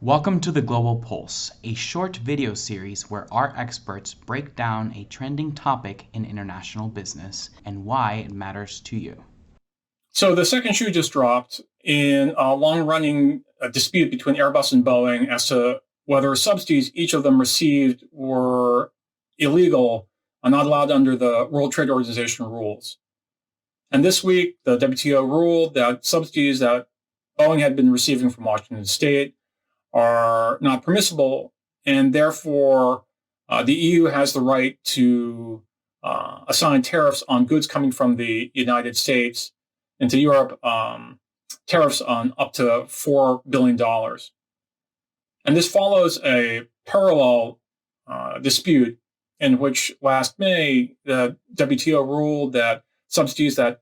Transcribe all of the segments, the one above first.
Welcome to the Global Pulse, a short video series where our experts break down a trending topic in international business and why it matters to you. So the second shoe just dropped in a long-running dispute between Airbus and Boeing as to whether subsidies each of them received were illegal and not allowed under the World Trade Organization rules. And this week, the WTO ruled that subsidies that Boeing had been receiving from Washington State are not permissible, and therefore the EU has the right to assign tariffs on goods coming from the United States into Europe, tariffs on up to $4 billion. And this follows a parallel dispute in which last May, the WTO ruled that subsidies that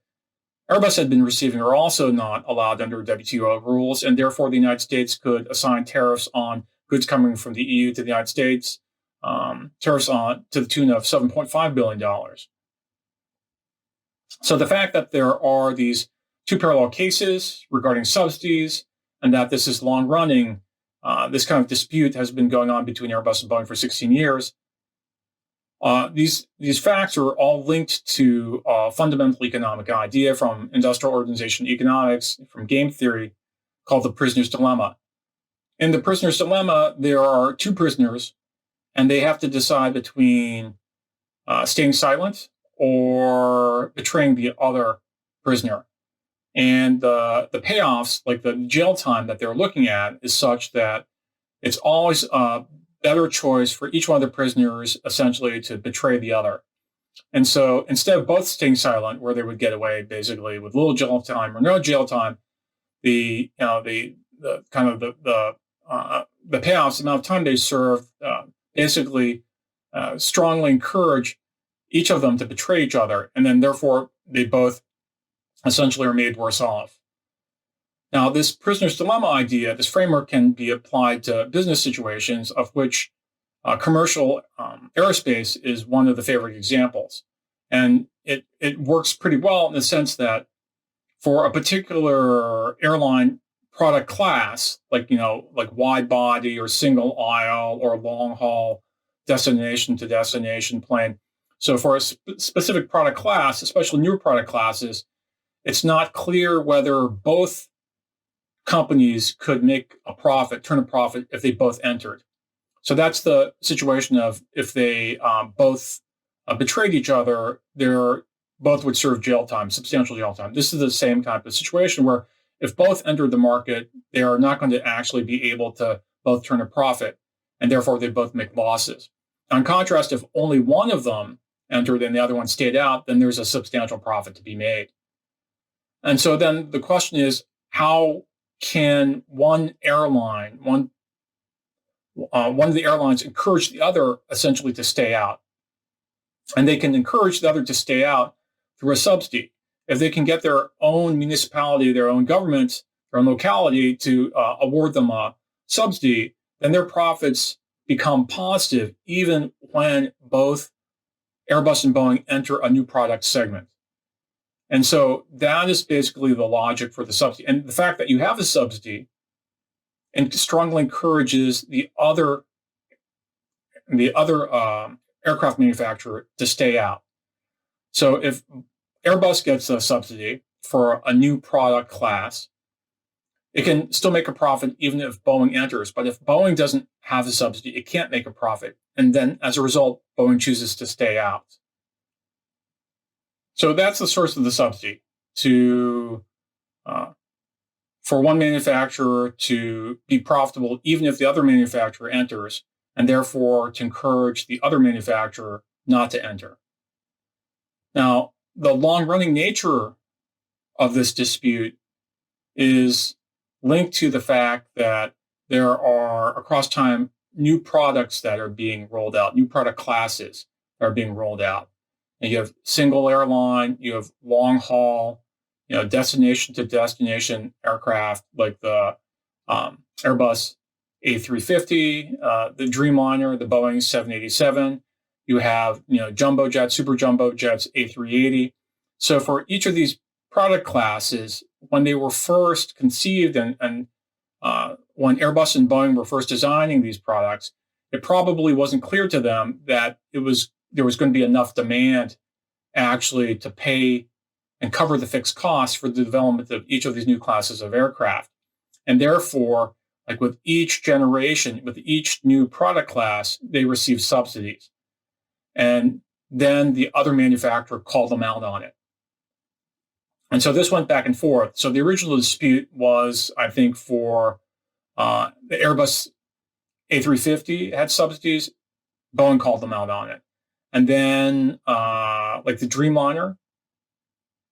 Airbus had been receiving are also not allowed under WTO rules, and therefore the United States could assign tariffs on goods coming from the EU to the United States, tariffs on to the tune of $7.5 billion. So the fact that there are these two parallel cases regarding subsidies and that this is long running, this kind of dispute has been going on between Airbus and Boeing for 16 years. These facts are all linked to a fundamental economic idea from industrial organization economics, from game theory, called the prisoner's dilemma. In the prisoner's dilemma, there are two prisoners, and they have to decide between staying silent or betraying the other prisoner. And the payoffs, like the jail time that they're looking at, is such that it's always a better choice for each one of the prisoners essentially to betray the other. And so instead of both staying silent, where they would get away basically with little jail time or no jail time, the payoffs, the amount of time they serve, basically strongly encourage each of them to betray each other, and then therefore they both essentially are made worse off. Now, this prisoner's dilemma idea, this framework can be applied to business situations, of which commercial aerospace is one of the favorite examples. And it works pretty well in the sense that for a particular airline product class, like wide body or single aisle or long haul destination to destination plane. So for a specific product class, especially newer product classes, it's not clear whether both companies could make a profit, turn a profit, if they both entered. So that's the situation of if they both betrayed each other, they're both would serve jail time, substantial jail time. This is the same type of situation where if both entered the market, they are not going to actually be able to both turn a profit, and therefore they both make losses. In contrast, if only one of them entered and the other one stayed out, then there's a substantial profit to be made. And so then the question is, how can one of the airlines encourage the other essentially to stay out? And they can encourage the other to stay out through a subsidy. If they can get their own municipality, their own government, their own locality to award them a subsidy, then their profits become positive even when both Airbus and Boeing enter a new product segment. And so that is basically the logic for the subsidy. And the fact that you have a subsidy and strongly encourages the other aircraft manufacturer to stay out. So if Airbus gets a subsidy for a new product class, it can still make a profit even if Boeing enters. But if Boeing doesn't have a subsidy, it can't make a profit. And then as a result, Boeing chooses to stay out. So that's the source of the subsidy, for one manufacturer to be profitable, even if the other manufacturer enters, and therefore to encourage the other manufacturer not to enter. Now, the long-running nature of this dispute is linked to the fact that there are, across time, new products that are being rolled out, new product classes that are being rolled out. And you have single airline, you have long haul, destination to destination aircraft like the Airbus A350, the Dreamliner, the Boeing 787. You have jumbo jets, super jumbo jets, A380. So for each of these product classes, when they were first conceived and when Airbus and Boeing were first designing these products, it probably wasn't clear to them that there was going to be enough demand actually to pay and cover the fixed costs for the development of each of these new classes of aircraft. And therefore, like with each generation, with each new product class, they received subsidies. And then the other manufacturer called them out on it. And so this went back and forth. So the original dispute was, I think, for the Airbus A350 had subsidies. Boeing called them out on it. And then like the Dreamliner,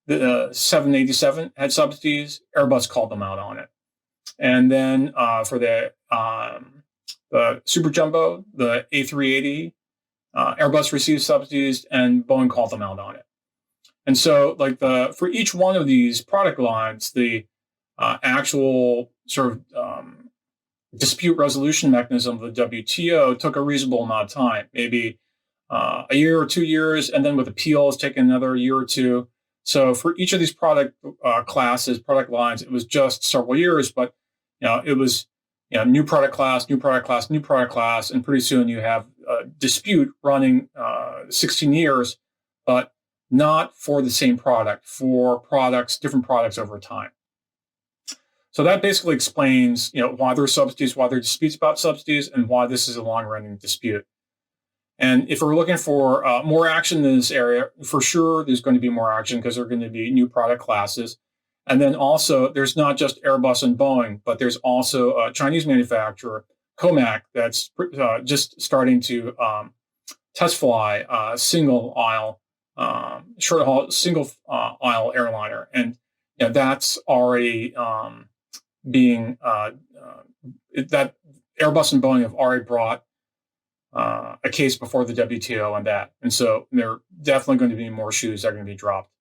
the 787 had subsidies. Airbus called them out on it. And then for the Super Jumbo, the A380, Airbus received subsidies and Boeing called them out on it. And so like for each one of these product lines, the actual sort of dispute resolution mechanism of the WTO took a reasonable amount of time, maybe a year or 2 years, and then with appeals taking another year or two. So for each of these product classes, product lines, it was just several years, but it was new product class, new product class, new product class, and pretty soon you have a dispute running 16 years, but not for the same product, for products, different products over time. So that basically explains, why there are subsidies, why there are disputes about subsidies, and why this is a long-running dispute. And if we're looking for more action in this area, for sure there's going to be more action because there are going to be new product classes. And then also, there's not just Airbus and Boeing, but there's also a Chinese manufacturer, Comac, that's just starting to test fly single aisle, short haul single aisle airliner, and that's already being that Airbus and Boeing have already brought a case before the WTO on that, and so there are definitely going to be more shoes that are going to be dropped.